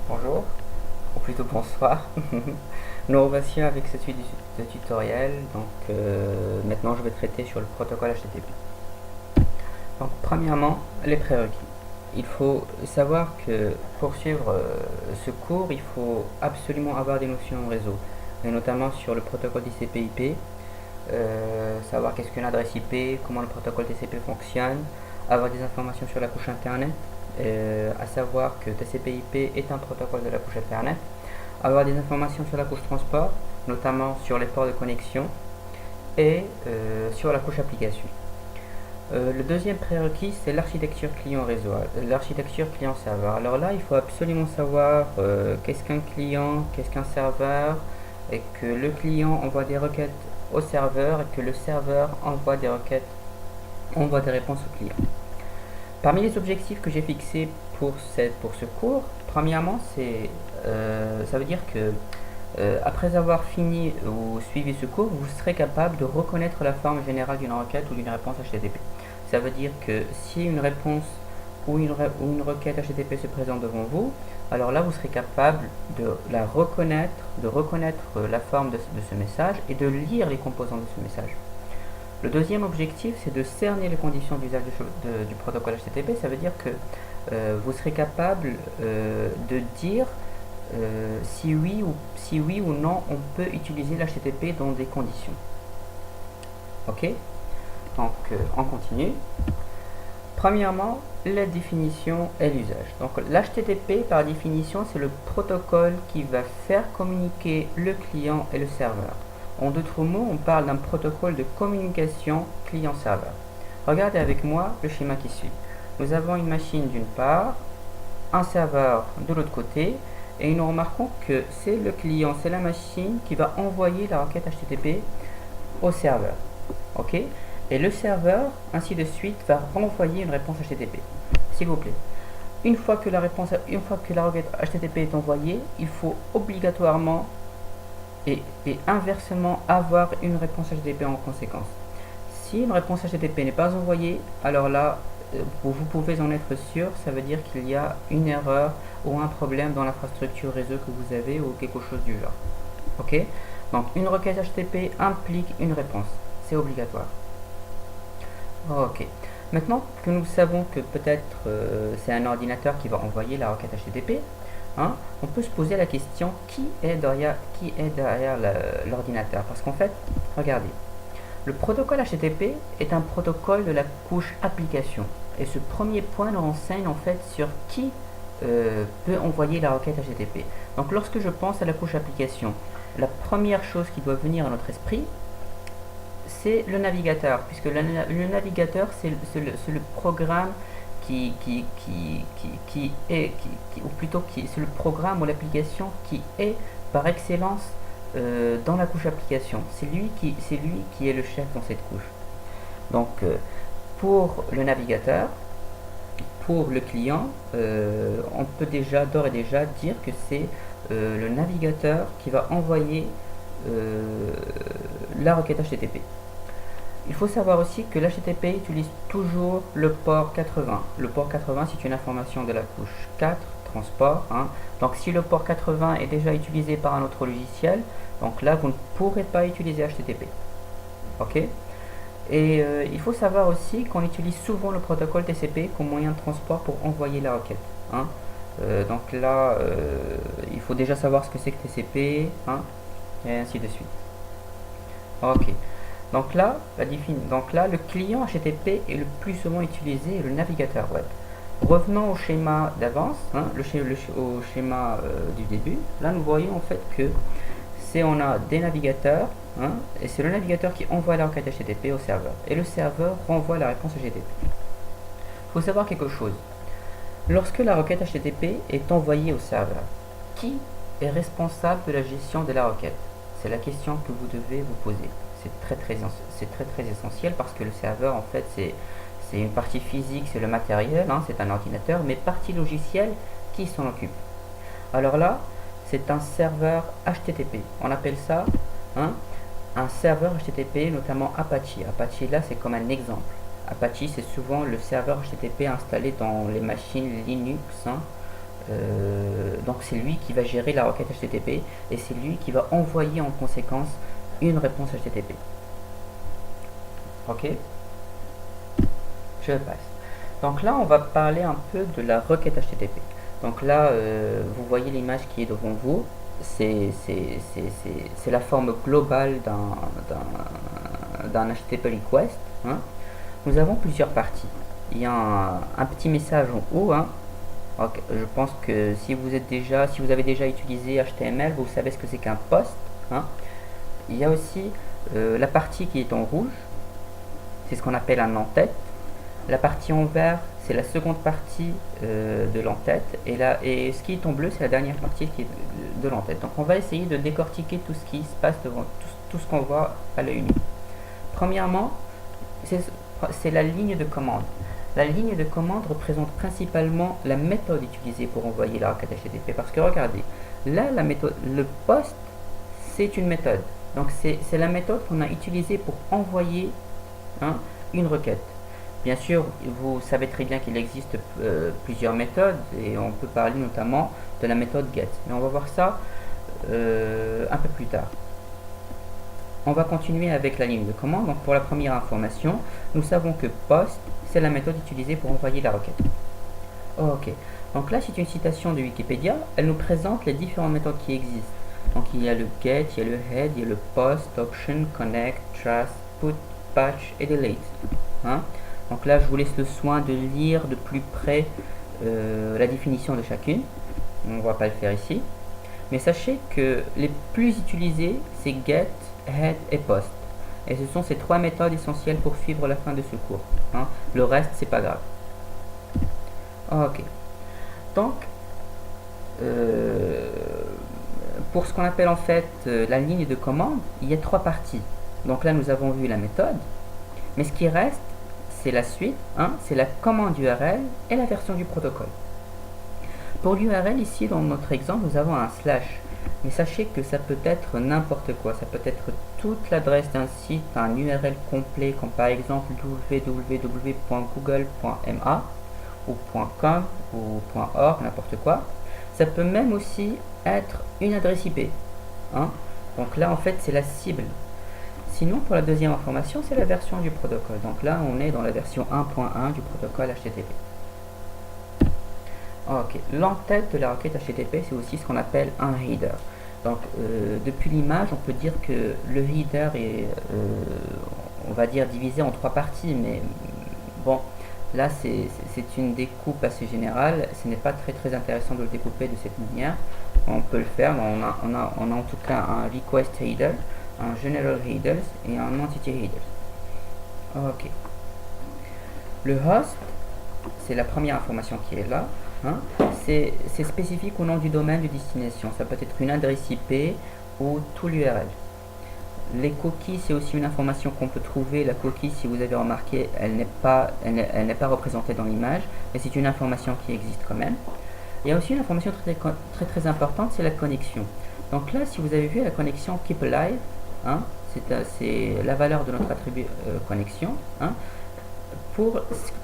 Bonjour, ou plutôt bonsoir. Nous revoici avec ce suite de tutoriel. Maintenant je vais traiter sur le protocole HTTP. Donc premièrement, les prérequis. Il faut savoir que pour suivre ce cours, il faut absolument avoir des notions en réseau, et notamment sur le protocole TCP/IP, savoir qu'est-ce qu'une adresse IP, comment le protocole TCP fonctionne, avoir des informations sur la couche Internet, à savoir que TCP/IP est un protocole de la couche Internet, avoir des informations sur la couche transport, notamment sur les ports de connexion, et sur la couche application. Le deuxième prérequis, c'est l'architecture client-réseau, l'architecture client-serveur. Alors là, il faut absolument savoir qu'est-ce qu'un client, qu'est-ce qu'un serveur, et que le client envoie des requêtes au serveur, et que le serveur envoie des réponses au client. Parmi les objectifs que j'ai fixés pour ce cours, premièrement, ça veut dire que après avoir fini ou suivi ce cours, vous serez capable de reconnaître la forme générale d'une requête ou d'une réponse HTTP. Ça veut dire que si une réponse ou une requête HTTP se présente devant vous, alors là vous serez capable de la reconnaître, de reconnaître la forme de ce message et de lire les composants de ce message. Le deuxième objectif, c'est de cerner les conditions d'usage du protocole HTTP. Ça veut dire que vous serez capable de dire si oui ou non on peut utiliser l'HTTP dans des conditions. Ok. Donc on continue. Premièrement, la définition et l'usage. Donc l'HTTP par définition c'est le protocole qui va faire communiquer le client et le serveur. En d'autres mots, on parle d'un protocole de communication client-serveur. Regardez avec moi le schéma qui suit. Nous avons une machine d'une part, un serveur de l'autre côté, et nous remarquons que c'est le client, c'est la machine qui va envoyer la requête HTTP au serveur. Ok. Et le serveur, ainsi de suite, va renvoyer une réponse HTTP. S'il vous plaît. Une fois que la requête HTTP est envoyée, il faut obligatoirement et inversement avoir une réponse HTTP en conséquence. Si une réponse HTTP n'est pas envoyée, alors là, vous pouvez en être sûr, ça veut dire qu'il y a une erreur ou un problème dans l'infrastructure réseau que vous avez ou quelque chose du genre. Ok. Donc une requête HTTP implique une réponse, c'est obligatoire. Ok. Maintenant que nous savons que peut-être c'est un ordinateur qui va envoyer la requête HTTP, hein, on peut se poser la question qui est derrière l'ordinateur. Parce qu'en fait, regardez, le protocole HTTP est un protocole de la couche application. Et ce premier point nous renseigne en fait sur qui peut envoyer la requête HTTP. Donc lorsque je pense à la couche application, la première chose qui doit venir à notre esprit, c'est le navigateur, puisque le navigateur c'est le programme c'est le programme ou l'application qui est par excellence dans la couche application. C'est lui qui est le chef dans cette couche. Donc pour le navigateur, pour le client, on peut d'ores et déjà dire que c'est le navigateur qui va envoyer la requête HTTP. Il faut savoir aussi que l'HTTP utilise toujours le port 80. Le port 80, c'est une information de la couche 4, transport. Hein. Donc si le port 80 est déjà utilisé par un autre logiciel, donc là, vous ne pourrez pas utiliser HTTP. Ok. Et il faut savoir aussi qu'on utilise souvent le protocole TCP comme moyen de transport pour envoyer la requête. Hein. Donc là, il faut déjà savoir ce que c'est que TCP, hein, et ainsi de suite. Ok. Donc là, le client HTTP est le plus souvent utilisé et le navigateur web. Revenons au schéma d'avance, hein, au schéma du début. Là, nous voyons en fait que on a des navigateurs, hein, et c'est le navigateur qui envoie la requête HTTP au serveur. Et le serveur renvoie la réponse HTTP. Il faut savoir quelque chose. Lorsque la requête HTTP est envoyée au serveur, qui est responsable de la gestion de la requête? C'est la question que vous devez vous poser. C'est très essentiel parce que le serveur en fait c'est une partie physique, c'est le matériel, hein, c'est un ordinateur, mais partie logicielle, qui s'en occupe? Alors là, c'est un serveur HTTP. On appelle ça un serveur HTTP, notamment Apache. Apache là c'est comme un exemple. Apache c'est souvent le serveur HTTP installé dans les machines Linux, hein, Donc c'est lui qui va gérer la requête HTTP et c'est lui qui va envoyer en conséquence une réponse HTTP. Ok, je passe. Donc là, on va parler un peu de la requête HTTP. Donc là, vous voyez l'image qui est devant vous. C'est la forme globale d'un HTTP request. Hein. Nous avons plusieurs parties. Il y a un petit message en haut. Hein. Okay. Je pense que si vous avez déjà utilisé HTML, vous savez ce que c'est qu'un post. Hein. Il y a aussi la partie qui est en rouge. C'est ce qu'on appelle un en-tête. La partie en vert, c'est la seconde partie de l'en-tête. Et ce qui est en bleu, c'est la dernière partie qui est de l'en-tête. Donc on va essayer de décortiquer tout ce qui se passe devant, tout ce qu'on voit à l'œil nu. Premièrement, c'est la ligne de commande. La ligne de commande représente principalement la méthode utilisée pour envoyer la requête HTTP. Parce que regardez, là, la méthode, le post, c'est une méthode. Donc c'est la méthode qu'on a utilisée pour envoyer une requête. Bien sûr, vous savez très bien qu'il existe plusieurs méthodes et on peut parler notamment de la méthode get. Mais on va voir ça un peu plus tard. On va continuer avec la ligne de commande. Donc pour la première information, nous savons que post, c'est la méthode utilisée pour envoyer la requête. Ok. Donc là, c'est une citation de Wikipédia. Elle nous présente les différentes méthodes qui existent. Donc il y a le get, il y a le head, il y a le post, option, connect, trace, put, patch et delete. Hein? Donc là, je vous laisse le soin de lire de plus près la définition de chacune. On ne va pas le faire ici. Mais sachez que les plus utilisés, c'est get, head et post. Et ce sont ces trois méthodes essentielles pour suivre la fin de ce cours. Hein. Le reste, c'est pas grave. Ok. Donc, pour ce qu'on appelle en fait la ligne de commande, il y a trois parties. Donc là, nous avons vu la méthode. Mais ce qui reste, c'est la suite, hein, c'est la commande URL et la version du protocole. Pour l'URL, ici, dans notre exemple, nous avons un slash. Mais sachez que ça peut être n'importe quoi. Ça peut être toute l'adresse d'un site, un URL complet, comme par exemple www.google.ma ou .com ou .org, n'importe quoi. Ça peut même aussi être une adresse IP. Hein. Donc là, en fait, c'est la cible. Sinon, pour la deuxième information, c'est la version du protocole. Donc là, on est dans la version 1.1 du protocole HTTP. Ok, l'entête de la requête HTTP, c'est aussi ce qu'on appelle un header. Donc, depuis l'image, on peut dire que le header est, on va dire, divisé en trois parties. Mais bon, là, c'est une découpe assez générale. Ce n'est pas très intéressant de le découper de cette manière. On peut le faire. On a en tout cas un request header, un general headers et un entity headers. Ok. Le host, c'est la première information qui est là. Hein. C'est spécifique au nom du domaine de destination. Ça peut être une adresse IP ou tout l'URL. Les cookies, c'est aussi une information qu'on peut trouver. La cookie, si vous avez remarqué, elle n'est pas représentée dans l'image, mais c'est une information qui existe quand même. Il y a aussi une information très importante, c'est la connexion. Donc là, si vous avez vu la connexion keep alive, hein, c'est la valeur de notre attribut connexion. Hein.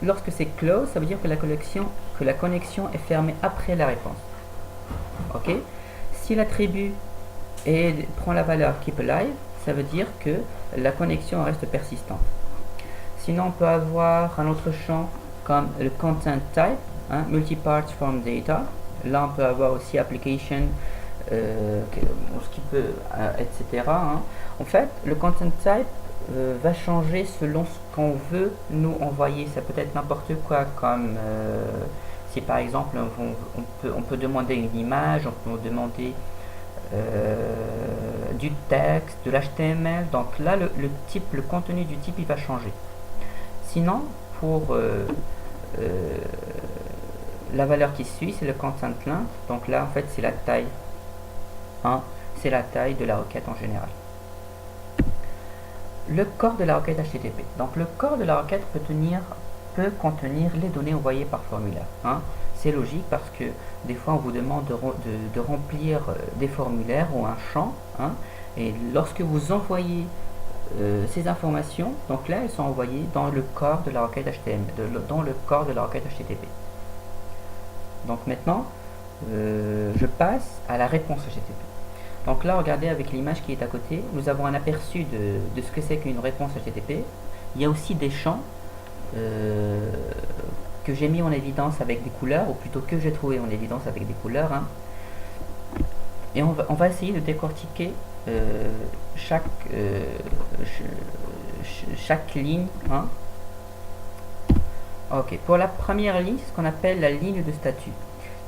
Lorsque c'est close, ça veut dire que la connexion est fermée après la réponse. Ok. Si l'attribut prend la valeur keep alive, ça veut dire que la connexion reste persistante. Sinon, on peut avoir un autre champ comme le content type, hein, multi-part from data. Là, on peut avoir aussi application, etc. Hein. En fait, le content type va changer selon ce qu'on veut nous envoyer. Ça peut être n'importe quoi, comme si par exemple on peut demander une image, on peut demander du texte, de l'HTML. Donc là, le contenu du type, il va changer. Sinon, pour la valeur qui suit, c'est le content length. Donc là, en fait, c'est la taille. Hein, c'est la taille de la requête en général. Le corps de la requête HTTP. Donc le corps de la requête peut contenir les données envoyées par formulaire. Hein. C'est logique parce que des fois on vous demande de remplir des formulaires ou un champ. Hein, et lorsque vous envoyez ces informations, donc là elles sont envoyées dans le corps de la requête HTML, dans le corps de la requête HTTP. Donc maintenant, je passe à la réponse HTTP. Donc là, regardez avec l'image qui est à côté, nous avons un aperçu de ce que c'est qu'une réponse HTTP. Il y a aussi des champs que j'ai mis en évidence avec des couleurs, ou plutôt que j'ai trouvé en évidence avec des couleurs. Hein. Et on va essayer de décortiquer chaque ligne. Hein. Ok, pour la première ligne, c'est ce qu'on appelle la ligne de statut.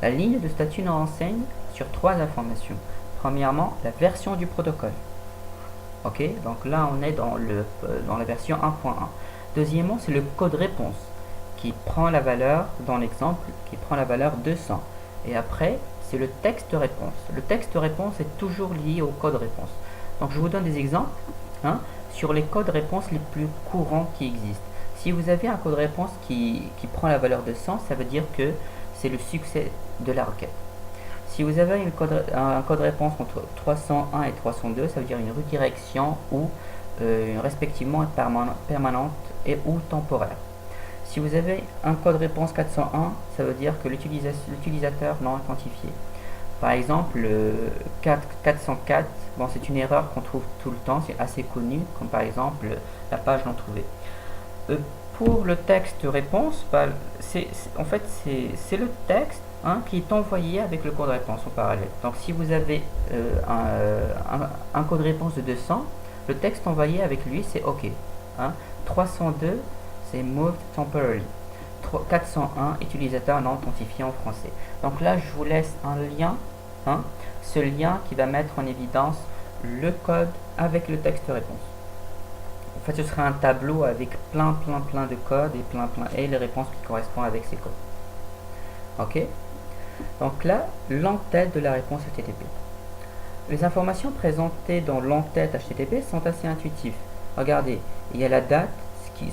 La ligne de statut nous renseigne sur 3 informations. Premièrement, la version du protocole. Ok, donc là on est dans la version 1.1. Deuxièmement, c'est le code réponse qui prend la valeur, dans l'exemple, qui prend la valeur 200. Et après, c'est le texte réponse. Le texte réponse est toujours lié au code réponse. Donc je vous donne des exemples hein, sur les codes réponse les plus courants qui existent. Si vous avez un code réponse qui prend la valeur de 100, ça veut dire que c'est le succès de la requête. Si vous avez un code réponse entre 301 et 302, ça veut dire une redirection ou respectivement permanente et ou temporaire. Si vous avez un code réponse 401, ça veut dire que l'utilisateur non authentifié. Par exemple, 404, bon, c'est une erreur qu'on trouve tout le temps, c'est assez connu, comme par exemple la page non trouvée. Pour le texte réponse, bah, en fait c'est le texte hein, qui est envoyé avec le code réponse en parallèle. Donc si vous avez un code réponse de 200, le texte envoyé avec lui c'est OK. Hein. 302 c'est moved temporarily. 401 utilisateur non authentifié en français. Donc là je vous laisse un lien, hein, ce lien qui va mettre en évidence le code avec le texte réponse. En fait, ce sera un tableau avec plein de codes et les réponses qui correspondent avec ces codes. Ok. Donc là, l'entête de la réponse HTTP. Les informations présentées dans l'entête HTTP sont assez intuitives. Regardez, il y a la date,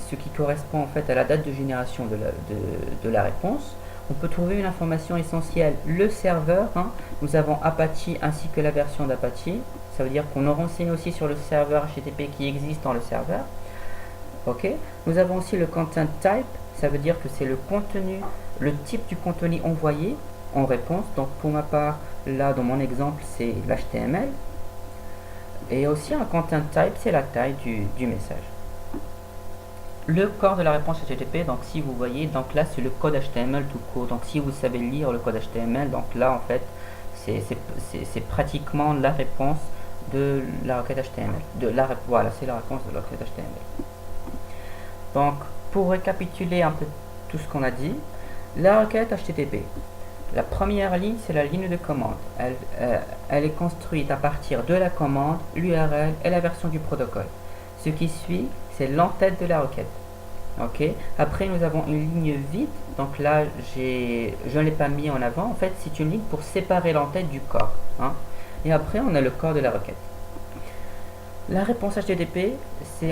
ce qui correspond en fait à la date de génération de la réponse. On peut trouver une information essentielle, le serveur. Hein, nous avons Apache ainsi que la version d'Apache. Ça veut dire qu'on nous renseigne aussi sur le serveur HTTP qui existe dans le serveur. Ok. Nous avons aussi le content type. Ça veut dire que c'est le contenu, le type du contenu envoyé en réponse. Donc pour ma part, là dans mon exemple, c'est l'HTML. Et aussi un content type, c'est la taille du message. Le corps de la réponse HTTP, donc si vous voyez, donc là c'est le code HTML tout court. Donc si vous savez lire le code HTML, donc là en fait c'est pratiquement la réponse de la requête HTML. Voilà, c'est la réponse de la requête HTML. Donc pour récapituler un peu tout ce qu'on a dit, la requête HTTP. La première ligne, c'est la ligne de commande. Elle est construite à partir de la commande, l'URL et la version du protocole. Ce qui suit, c'est l'entête de la requête. Ok. Après, nous avons une ligne vide. Donc là, je ne l'ai pas mis en avant. En fait, c'est une ligne pour séparer l'entête du corps. Hein. Et après, on a le corps de la requête. La réponse HTTP,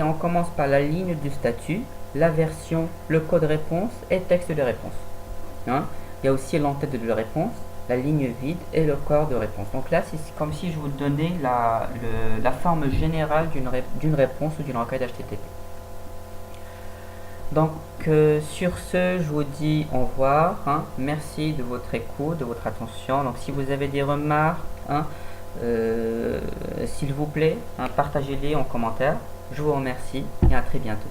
on commence par la ligne du statut, la version, le code réponse et texte de réponse. Hein. Il y a aussi l'entête de la réponse, la ligne vide et le corps de réponse. Donc là, c'est comme si je vous donnais la forme générale d'une réponse ou d'une requête HTTP. Donc sur ce, je vous dis au revoir. Hein. Merci de votre écoute, de votre attention. Donc si vous avez des remarques, hein, s'il vous plaît, hein, partagez-les en commentaire. Je vous remercie et à très bientôt.